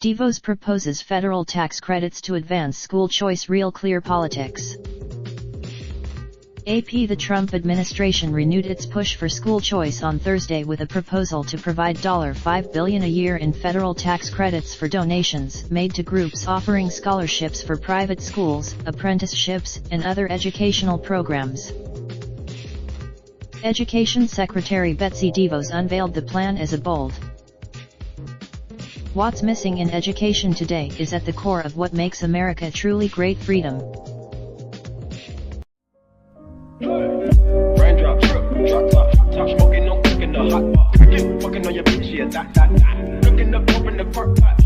DeVos proposes federal tax credits to advance school choice. RealClearPolitics. AP. The Trump administration renewed its push for school choice on Thursday with a proposal to provide $5 billion a year in federal tax credits for donations made to groups offering scholarships for private schools, apprenticeships, and other educational programs. Education Secretary Betsy DeVos unveiled the plan as a bold "What's missing in education today is at the core of what makes America truly great: freedom." Raindrop, drop top, smoking, no cooking the hot pot. Fucking on your bitch, yeah, that. Looking up, open the park, pot.